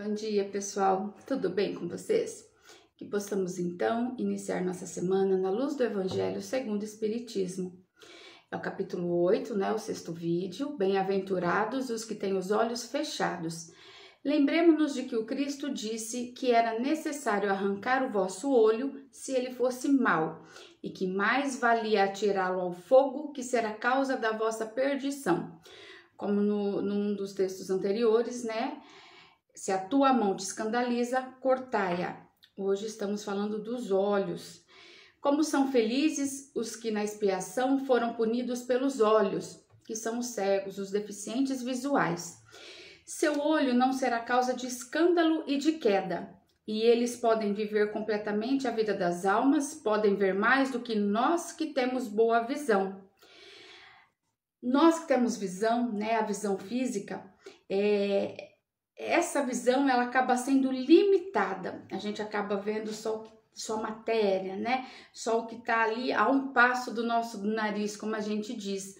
Bom dia, pessoal. Tudo bem com vocês? Que possamos então iniciar nossa semana na luz do Evangelho segundo o Espiritismo. É o capítulo 8, o sexto vídeo. Bem-aventurados os que têm os olhos fechados. Lembremos-nos de que o Cristo disse que era necessário arrancar o vosso olho se ele fosse mau, e que mais valia atirá-lo ao fogo, que será causa da vossa perdição. Como num dos textos anteriores, se a tua mão te escandaliza, cortai-a. Hoje estamos falando dos olhos. Como são felizes os que na expiação foram punidos pelos olhos, que são os cegos, os deficientes visuais. Seu olho não será causa de escândalo e de queda, e eles podem viver completamente a vida das almas, podem ver mais do que nós que temos boa visão. Nós que temos visão, a visão física, essa visão ela acaba sendo limitada. A gente acaba vendo só matéria, só o que está ali a um passo do nosso nariz, como a gente diz.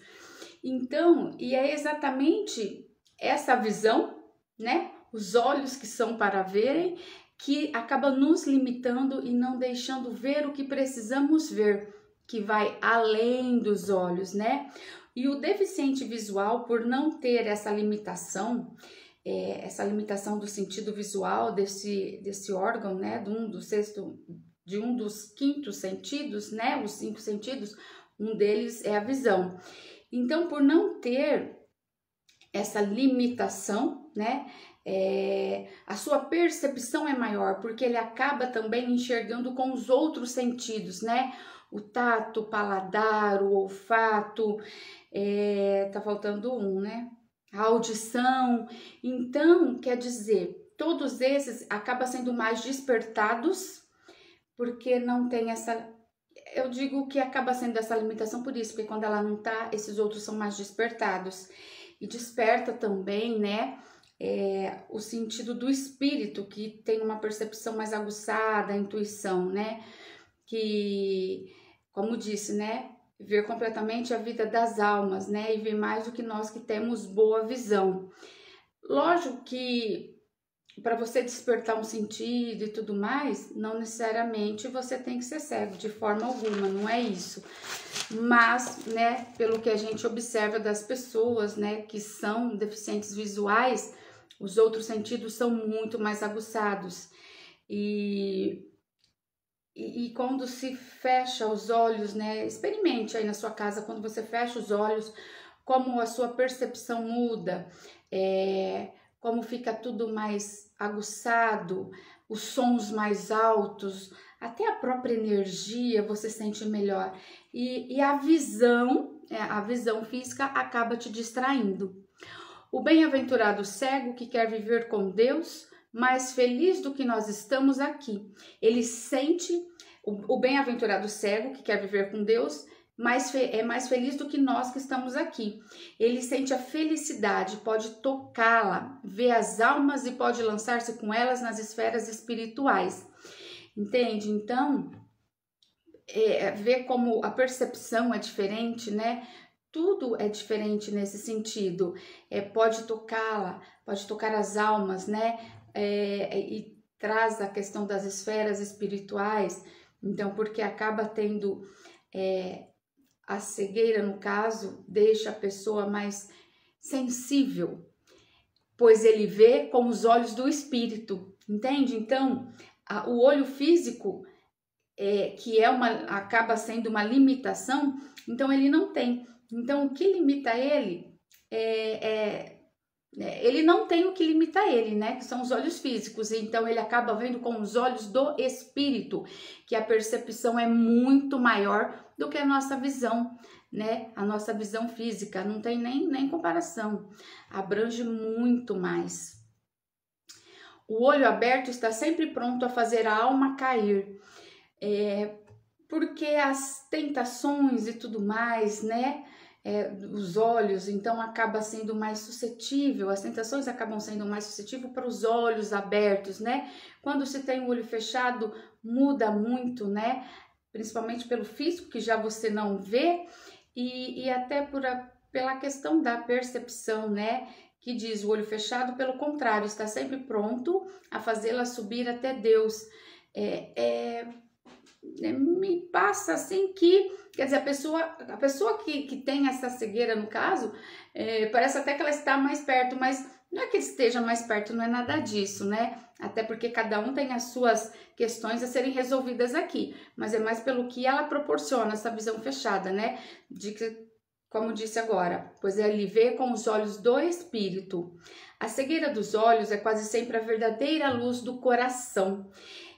Então, e é exatamente essa visão, os olhos que são para verem, que acaba nos limitando e não deixando ver o que precisamos ver, que vai além dos olhos, E o deficiente visual, por não ter essa limitação do sentido visual desse órgão, de um dos quintos sentidos, os 5 sentidos, um deles é a visão. Então, por não ter essa limitação, a sua percepção é maior, porque ele acaba também enxergando com os outros sentidos, o tato, o paladar, o olfato, tá faltando um, a audição. Então, quer dizer, todos esses acabam sendo mais despertados, porque não tem essa... Eu digo que acaba sendo essa limitação por isso, porque quando ela não tá, esses outros são mais despertados. E desperta também, o sentido do espírito, que tem uma percepção mais aguçada, a intuição, que, como disse, ver completamente a vida das almas, e ver mais do que nós que temos boa visão. Lógico que para você despertar um sentido e tudo mais, não necessariamente você tem que ser cego, de forma alguma, não é isso. Mas, pelo que a gente observa das pessoas, que são deficientes visuais, os outros sentidos são muito mais aguçados. E quando se fecha os olhos, experimente aí na sua casa, quando você fecha os olhos, como a sua percepção muda, como fica tudo mais aguçado, os sons mais altos, até a própria energia você sente melhor. E a visão física acaba te distraindo. O bem-aventurado cego que quer viver com Deus, mais feliz do que nós estamos aqui. Ele sente, o bem-aventurado cego que quer viver com Deus, é mais feliz do que nós que estamos aqui. Ele sente a felicidade, pode tocá-la, ver as almas e pode lançar-se com elas nas esferas espirituais. Entende? Então, ver como a percepção é diferente, Tudo é diferente nesse sentido. Pode tocá-la, pode tocar as almas, e traz a questão das esferas espirituais. Então, porque acaba tendo a cegueira, no caso, deixa a pessoa mais sensível, pois ele vê com os olhos do espírito, entende? Então, o olho físico, que acaba sendo uma limitação, então ele não tem. Então, o que limita ele ele não tem o que limita ele, que são os olhos físicos. Então, ele acaba vendo com os olhos do espírito, que a percepção é muito maior do que a nossa visão, A nossa visão física não tem nem comparação, abrange muito mais. O olho aberto está sempre pronto a fazer a alma cair, porque as tentações e tudo mais, os olhos, então acaba sendo mais suscetível, as tentações acabam sendo mais suscetíveis para os olhos abertos, Quando se tem o olho fechado, muda muito, Principalmente pelo físico, que já você não vê, e até pela questão da percepção, que diz: o olho fechado, pelo contrário, está sempre pronto a fazê-la subir até Deus. Me passa assim que, quer dizer, a pessoa que tem essa cegueira, no caso, parece até que ela está mais perto, mas não é que esteja mais perto, não é nada disso, né? Até porque cada um tem as suas questões a serem resolvidas aqui, mas é mais pelo que ela proporciona, essa visão fechada, né? De que, como disse agora, pois ele vê com os olhos do Espírito. A cegueira dos olhos é quase sempre a verdadeira luz do coração,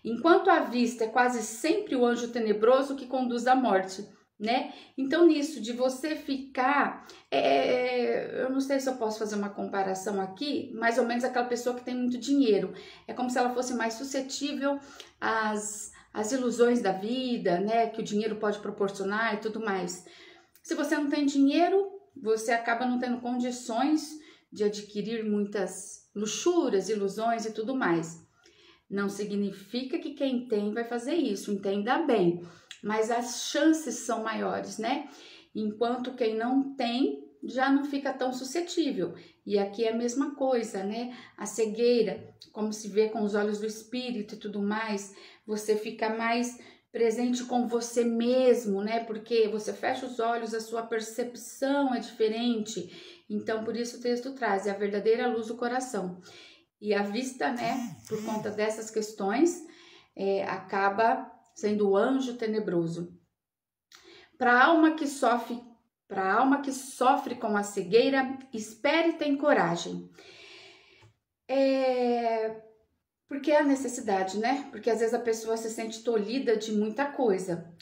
enquanto a vista é quase sempre o anjo tenebroso que conduz à morte, né? Então, nisso de você ficar, eu não sei se eu posso fazer uma comparação aqui, mais ou menos aquela pessoa que tem muito dinheiro. É como se ela fosse mais suscetível às ilusões da vida, né? Que o dinheiro pode proporcionar e tudo mais. Se você não tem dinheiro, você acaba não tendo condições de adquirir muitas luxúrias, ilusões e tudo mais. Não significa que quem tem vai fazer isso, entenda bem, mas as chances são maiores, né? Enquanto quem não tem já não fica tão suscetível. E aqui é a mesma coisa, né? A cegueira, como se vê com os olhos do espírito e tudo mais, você fica mais presente com você mesmo, né? Porque você fecha os olhos, a sua percepção é diferente. Então, por isso o texto traz a verdadeira luz do coração. E a vista, né, por conta dessas questões, acaba sendo o anjo tenebroso. Para a alma que sofre com a cegueira, espere e tem coragem. Porque é a necessidade, né? Porque às vezes a pessoa se sente tolhida de muita coisa.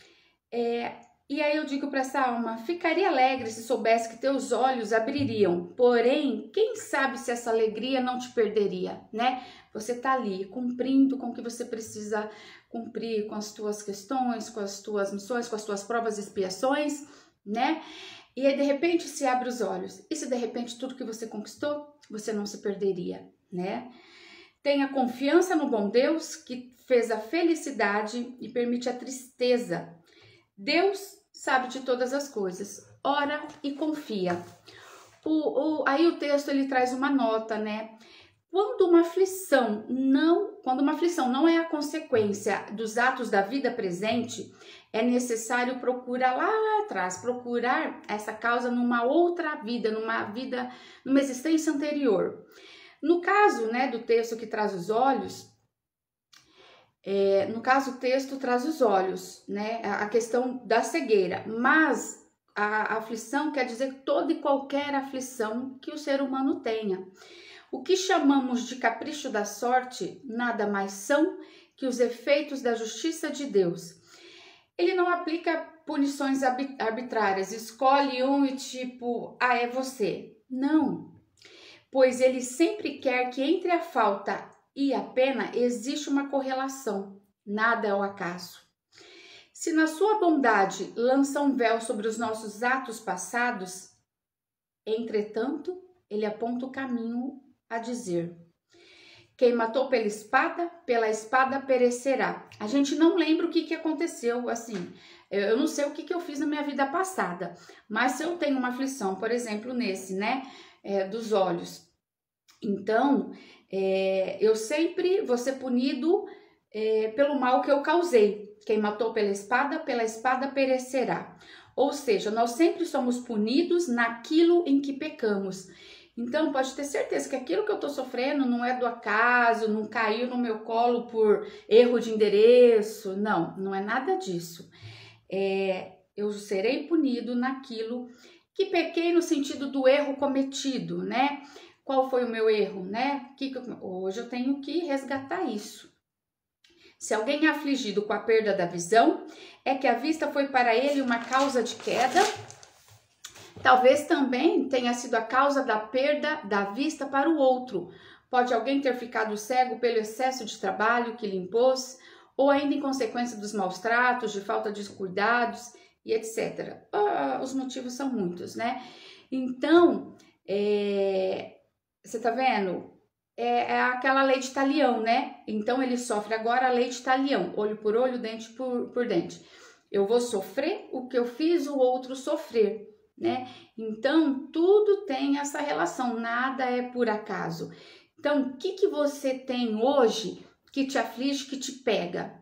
E aí eu digo para essa alma: ficaria alegre se soubesse que teus olhos abririam, porém, quem sabe se essa alegria não te perderia, né? Você tá ali cumprindo com o que você precisa cumprir, com as tuas questões, com as tuas missões, com as tuas provas e expiações, né? E aí de repente se abre os olhos. E se de repente tudo que você conquistou, você não se perderia, né? Tenha confiança no bom Deus que fez a felicidade e permite a tristeza. Deus sabe de todas as coisas. Ora e confia. Aí o texto ele traz uma nota, né? Quando uma aflição não é a consequência dos atos da vida presente, é necessário procurar lá atrás, procurar essa causa numa outra vida, numa existência anterior. No caso, né, do texto que traz os olhos, o texto traz os olhos, né? A questão da cegueira, mas a aflição quer dizer toda e qualquer aflição que o ser humano tenha. O que chamamos de capricho da sorte nada mais são que os efeitos da justiça de Deus. Ele não aplica punições arbitrárias, escolhe um e tipo, é você. Não, pois ele sempre quer que entre a falta e a pena existe uma correlação, nada é o acaso. Se na sua bondade lança um véu sobre os nossos atos passados, entretanto, ele aponta o caminho a dizer: quem matou pela espada perecerá. A gente não lembra o que aconteceu, assim, eu não sei o que eu fiz na minha vida passada, mas se eu tenho uma aflição, por exemplo, nesse, né, dos olhos, então, eu sempre vou ser punido pelo mal que eu causei. Quem matou pela espada perecerá. Ou seja, nós sempre somos punidos naquilo em que pecamos. Então, pode ter certeza que aquilo que eu tô sofrendo não é do acaso, não caiu no meu colo por erro de endereço. Não é nada disso. Eu serei punido naquilo que pequei no sentido do erro cometido, né? Qual foi o meu erro, né? Hoje eu tenho que resgatar isso. Se alguém é afligido com a perda da visão, é que a vista foi para ele uma causa de queda. Talvez também tenha sido a causa da perda da vista para o outro. Pode alguém ter ficado cego pelo excesso de trabalho que lhe impôs, ou ainda em consequência dos maus tratos, de falta de cuidados e etc. Os motivos são muitos, né? Então, você tá vendo? É aquela lei de talião, né? Então ele sofre agora a lei de talião, olho por olho, dente por dente. Eu vou sofrer o que eu fiz o outro sofrer, né? Então, tudo tem essa relação, nada é por acaso. Então, o que você tem hoje que te aflige, que te pega?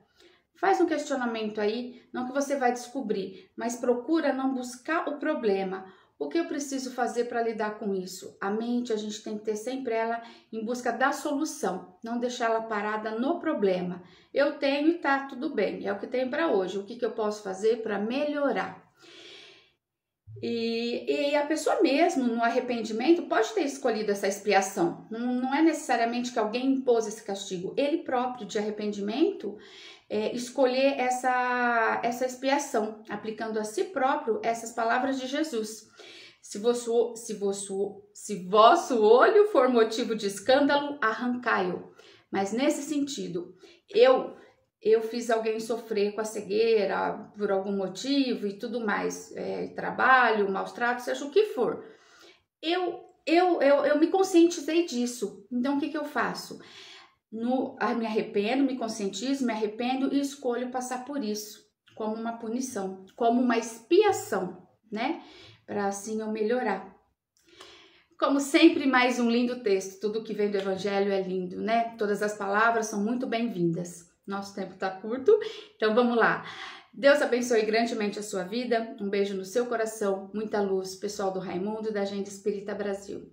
Faz um questionamento aí, não que você vai descobrir, mas procura não buscar o problema. O que eu preciso fazer para lidar com isso? A mente, a gente tem que ter sempre ela em busca da solução, não deixar ela parada no problema. Eu tenho e tá tudo bem, é o que tenho para hoje. O que eu posso fazer para melhorar? E a pessoa mesmo, no arrependimento, pode ter escolhido essa expiação. Não é necessariamente que alguém impôs esse castigo. Ele próprio, de arrependimento, escolher essa expiação, aplicando a si próprio essas palavras de Jesus. Se vosso olho for motivo de escândalo, arrancai-o. Mas nesse sentido, eu fiz alguém sofrer com a cegueira por algum motivo e tudo mais, trabalho, maus tratos, seja o que for. Eu me conscientizei disso. Então, o que eu faço? Me arrependo, me conscientizo, me arrependo e escolho passar por isso, como uma punição, como uma expiação, né? Para assim eu melhorar. Como sempre, mais um lindo texto. Tudo que vem do Evangelho é lindo, né? Todas as palavras são muito bem-vindas. Nosso tempo tá curto, então vamos lá. Deus abençoe grandemente a sua vida. Um beijo no seu coração, muita luz, pessoal do Raimundo e da Agenda Espírita Brasil.